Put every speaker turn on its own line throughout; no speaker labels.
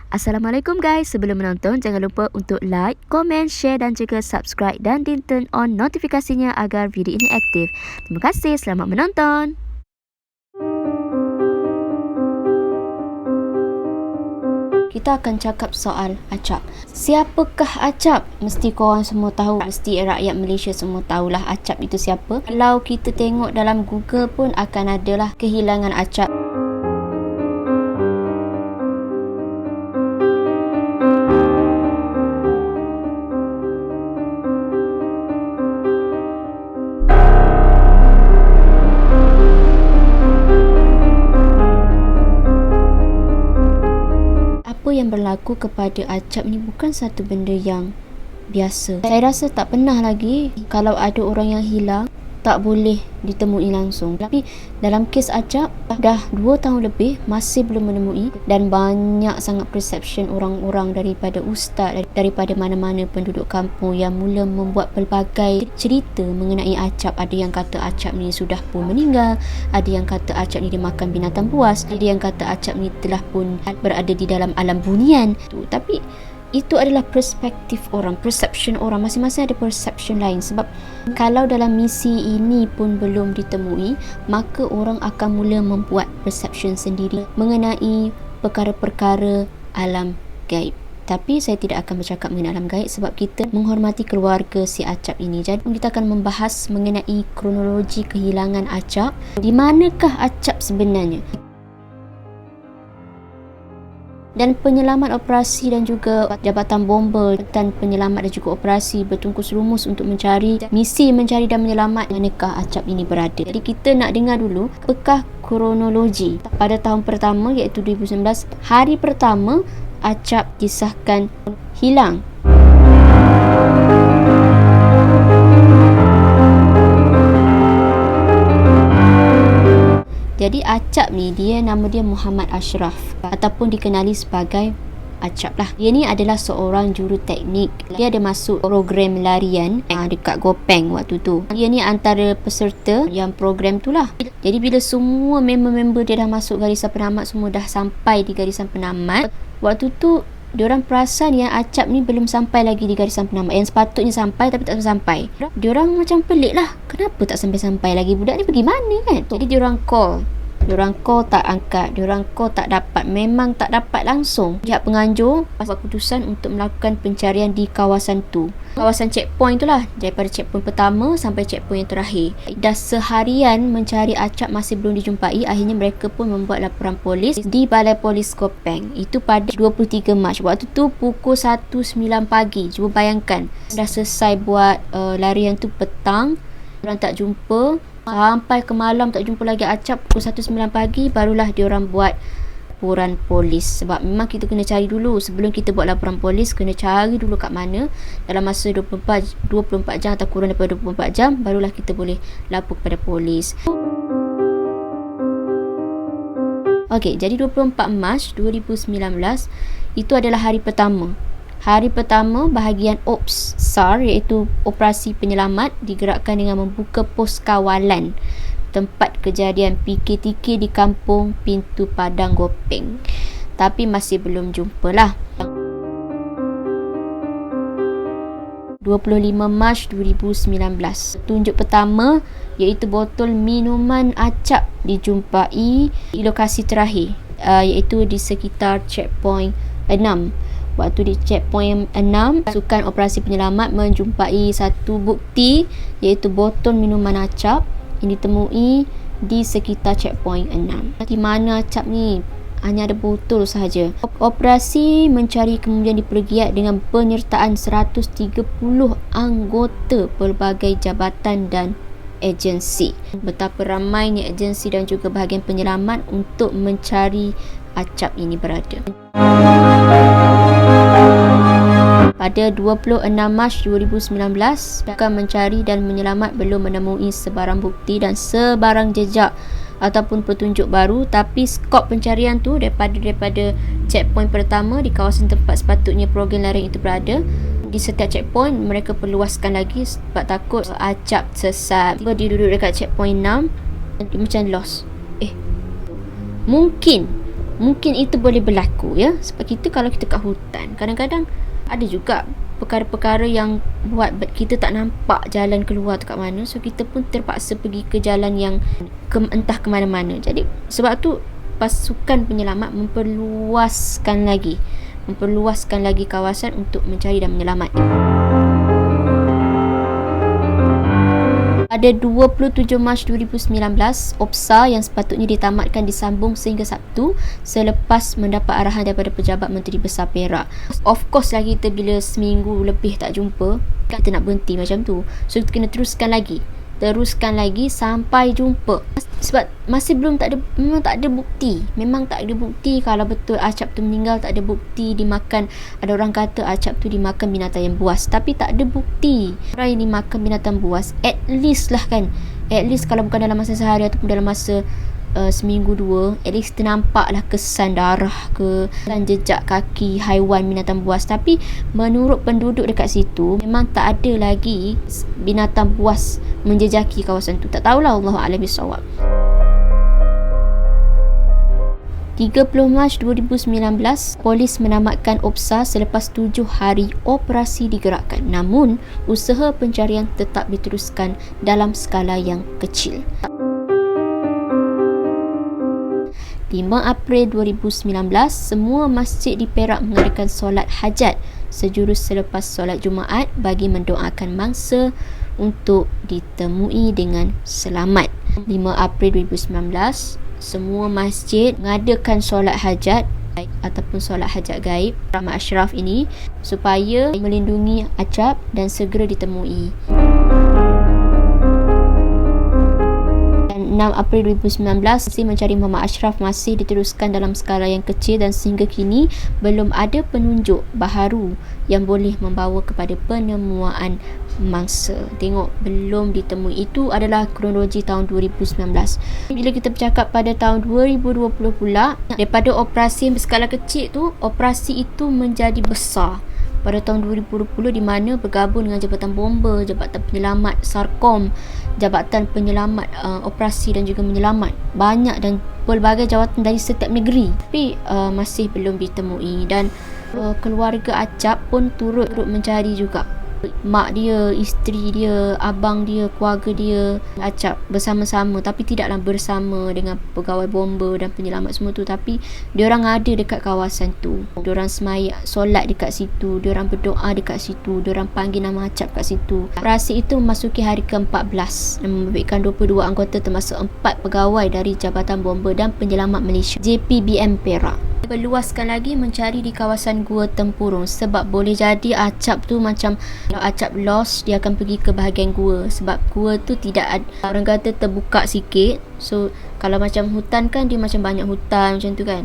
Assalamualaikum guys, sebelum menonton jangan lupa untuk like, komen, share dan juga subscribe dan turn on notifikasinya agar video ini aktif. Terima kasih, selamat menonton. Kita akan cakap soal acap. Siapakah acap? Mesti korang semua tahu. Mesti rakyat Malaysia semua tahulah acap itu siapa. Kalau kita tengok dalam Google pun akan adalah kehilangan acap. Apa yang berlaku kepada acap ni bukan satu benda yang biasa. Saya rasa tak pernah lagi kalau ada orang yang hilang tak boleh ditemui langsung. Tapi dalam kes acap dah 2 tahun lebih masih belum menemui, dan banyak sangat perseption orang-orang daripada ustaz, daripada mana-mana penduduk kampung yang mula membuat pelbagai cerita mengenai acap. Ada yang kata acap ni sudah pun meninggal, ada yang kata acap ni dimakan binatang buas, ada yang kata acap ni telah pun berada di dalam alam bunian. Tapi itu adalah perspektif orang, perception orang. Masing-masing ada perception lain. Sebab kalau dalam misi ini pun belum ditemui, maka orang akan mula membuat perception sendiri mengenai perkara-perkara alam gaib. Tapi saya tidak akan bercakap mengenai alam gaib sebab kita menghormati keluarga si acap ini. Jadi kita akan membahas mengenai kronologi kehilangan acap. Di manakah acap sebenarnya? Dan penyelamat operasi dan juga Jabatan Bomba dan penyelamat dan juga operasi bertungkus lumus untuk mencari dan menyelamat manakah acap ini berada. Jadi kita nak dengar dulu apakah kronologi pada tahun pertama iaitu 2019, hari pertama acap disahkan hilang. Jadi acap ni nama dia Muhammad Ashraf ataupun dikenali sebagai acap lah. Dia ni adalah seorang juruteknik. Dia ada masuk program larian dekat Gopeng waktu tu. Dia ni antara peserta yang program tu lah. Jadi bila semua member-member dia dah masuk garisan penamat, semua dah sampai di garisan penamat, waktu tu diorang perasan yang acap ni belum sampai lagi di garisan penamat. Yang sepatutnya sampai tapi tak sampai. Diorang macam pelik lah, kenapa tak sampai-sampai lagi, budak ni pergi mana kan. Jadi diorang call tak angkat, diorang call tak dapat, memang tak dapat langsung. Pihak penganjur buat keputusan untuk melakukan pencarian di kawasan tu, kawasan checkpoint tu lah, daripada checkpoint pertama sampai checkpoint yang terakhir. Dah seharian mencari acap masih belum dijumpai. Akhirnya mereka pun membuat laporan polis di Balai Polis Gopeng. Itu pada 23 Mac. Waktu tu pukul 1.09 pagi. Cuba bayangkan, dah selesai buat larian tu petang, diorang tak jumpa. Sampai ke malam tak jumpa lagi acap. Pukul 1.09 pagi barulah diorang buat laporan polis. Sebab memang kita kena cari dulu. Sebelum kita buat laporan polis, kena cari dulu kat mana. Dalam masa 24 jam atau kurang daripada 24 jam barulah kita boleh lapor kepada polis. Okey, jadi 24 Mac 2019 itu adalah hari pertama. Hari pertama bahagian OPS SAR iaitu Operasi Penyelamat digerakkan dengan membuka pos kawalan tempat kejadian PKTK di kampung Pintu Padang Gopeng. Tapi masih belum jumpa lah. 25 Mac 2019, tunjuk pertama iaitu botol minuman acap dijumpai di lokasi terakhir, iaitu di sekitar checkpoint 6. Waktu di checkpoint 6, pasukan operasi penyelamat menjumpai satu bukti iaitu botol minuman acap yang ditemui di sekitar checkpoint 6. Di mana acap ni? Hanya ada botol sahaja. Operasi mencari kemudian dipergiat dengan penyertaan 130 anggota pelbagai jabatan dan agensi. Betapa ramainya agensi dan juga bahagian penyelamat untuk mencari acap ini berada. Pada 26 Mac 2019, akan mencari dan menyelamat belum menemui sebarang bukti dan sebarang jejak ataupun petunjuk baru. Tapi skop pencarian tu daripada checkpoint pertama di kawasan tempat sepatutnya program larian itu berada, di setiap checkpoint mereka perluaskan lagi sebab takut acap sesat. Dia duduk dekat checkpoint 6, dia macam lost. Mungkin Mungkin itu boleh berlaku ya. Sebab kita kalau kita kat hutan, kadang-kadang ada juga perkara-perkara yang buat kita tak nampak jalan keluar tu kat mana. So kita pun terpaksa pergi ke jalan yang entah ke mana-mana. Jadi sebab tu pasukan penyelamat memperluaskan lagi kawasan untuk mencari dan menyelamat. Pada 27 Mac 2019, OPSA yang sepatutnya ditamatkan disambung sehingga Sabtu selepas mendapat arahan daripada Pejabat Menteri Besar Perak. Of course lah, kita bila seminggu lebih tak jumpa, kita nak berhenti macam tu. So kita kena teruskan lagi sampai jumpa. Sebab masih memang tak ada bukti kalau betul Acap tu meninggal. Tak ada bukti dimakan. Ada orang kata Acap tu dimakan binatang yang buas, tapi tak ada bukti orang yang dimakan binatang buas. At least kalau bukan dalam masa sehari ataupun dalam masa seminggu dua, at least kita nampak lah kesan darah ke, kesan jejak kaki haiwan binatang buas. Tapi menurut penduduk dekat situ, memang tak ada lagi binatang buas menjejaki kawasan tu. Tak tahulah, Allahu a'lam bissawab. 30 Mac 2019, polis menamatkan OPSA selepas 7 hari operasi digerakkan. Namun, usaha pencarian tetap diteruskan dalam skala yang kecil. 5 April 2019, semua masjid di Perak mengadakan solat hajat sejurus selepas solat Jumaat bagi mendoakan mangsa untuk ditemui dengan selamat. 5 April 2019, semua masjid mengadakan solat hajat ataupun solat hajat gaib Muhammad Ashraf ini supaya melindungi Acap dan segera ditemui. 6 April 2019, masih mencari Muhammad Ashraf masih diteruskan dalam skala yang kecil dan sehingga kini belum ada penunjuk baharu yang boleh membawa kepada penemuan mangsa. Tengok, belum ditemui. Itu adalah kronologi tahun 2019. Bila kita bercakap pada tahun 2020 pula, daripada operasi berskala kecil tu, operasi itu menjadi besar pada tahun 2020 di mana bergabung dengan Jabatan Bomba, Jabatan Penyelamat Sarkom, Jabatan Penyelamat Operasi dan juga Menyelamat. Banyak dan pelbagai jawatan dari setiap negeri. Tapi masih belum ditemui dan keluarga Acap pun turut mencari juga. Mak dia, isteri dia, abang dia, keluarga dia Acap bersama-sama, tapi tidaklah bersama dengan pegawai bomba dan penyelamat semua tu, tapi diorang ada dekat kawasan tu. Diorang semaya solat dekat situ, diorang berdoa dekat situ, diorang panggil nama Acap kat situ. Operasi itu memasuki hari ke-14 dan membebitkan 22 anggota termasuk 4 pegawai dari Jabatan Bomba dan Penyelamat Malaysia JPBM Perak. Perluaskan lagi mencari di kawasan Gua Tempurung sebab boleh jadi Acap tu macam kalau Acap lost, dia akan pergi ke bahagian gua sebab gua tu tidak ada, orang kata terbuka sikit. So kalau macam hutan kan, dia macam banyak hutan macam tu kan.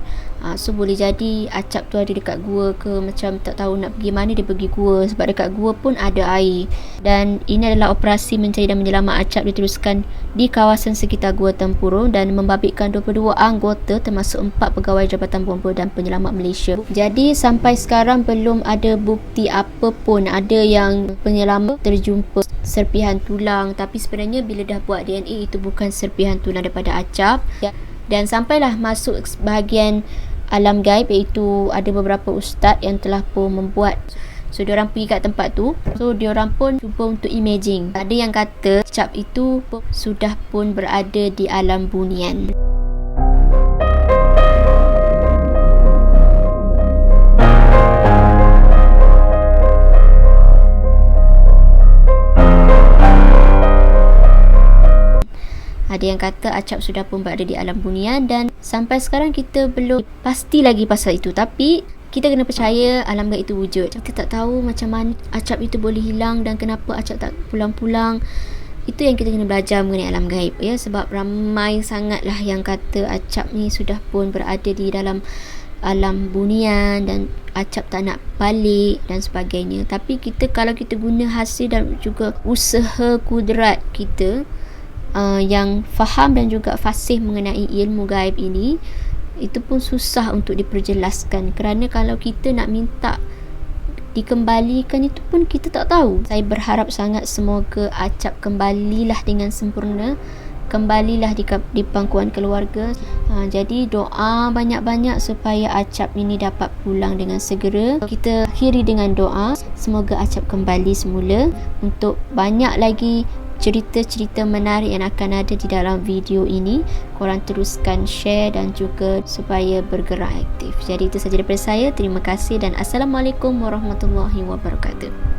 So boleh jadi Acap tu ada dekat gua ke, macam tak tahu nak pergi mana, dia pergi gua sebab dekat gua pun ada air. Dan ini adalah operasi mencari dan menyelamat Acap diteruskan di kawasan sekitar Gua Tempurung dan membabitkan 22 anggota termasuk 4 pegawai Jabatan Bomba dan Penyelamat Malaysia. Jadi sampai sekarang belum ada bukti apa pun. Ada yang penyelamat terjumpa serpihan tulang, tapi sebenarnya bila dah buat DNA itu bukan serpihan tulang daripada Acap. Dan sampailah masuk bahagian alam gaib, iaitu ada beberapa ustaz yang telah pun membuat. So diorang pergi kat tempat tu, so diorang pun cuba untuk imaging. Ada yang kata Acap itu sudah pun berada di alam bunian. Ada yang kata Acap sudah pun berada di alam bunian dan sampai sekarang kita belum pasti lagi pasal itu. Tapi kita kena percaya alam gaib itu wujud. Kita tak tahu macam mana Acap itu boleh hilang dan kenapa Acap tak pulang-pulang. Itu yang kita kena belajar mengenai alam gaib ya, sebab ramai sangatlah yang kata Acap ni sudah pun berada di dalam alam bunian dan Acap tak nak balik dan sebagainya. Tapi kita kalau kita guna hasil dan juga usaha kudrat kita yang faham dan juga fasih mengenai ilmu gaib ini, itu pun susah untuk diperjelaskan, kerana kalau kita nak minta dikembalikan itu pun kita tak tahu. Saya berharap sangat semoga Acap kembalilah dengan sempurna kembalilah di pangkuan keluarga. Jadi doa banyak-banyak supaya Acap ini dapat pulang dengan segera. Kita akhiri dengan doa, semoga Acap kembali semula. Untuk banyak lagi cerita-cerita menarik yang akan ada di dalam video ini, korang teruskan share dan juga supaya bergerak aktif. Jadi itu sahaja daripada saya. Terima kasih dan Assalamualaikum warahmatullahi wabarakatuh.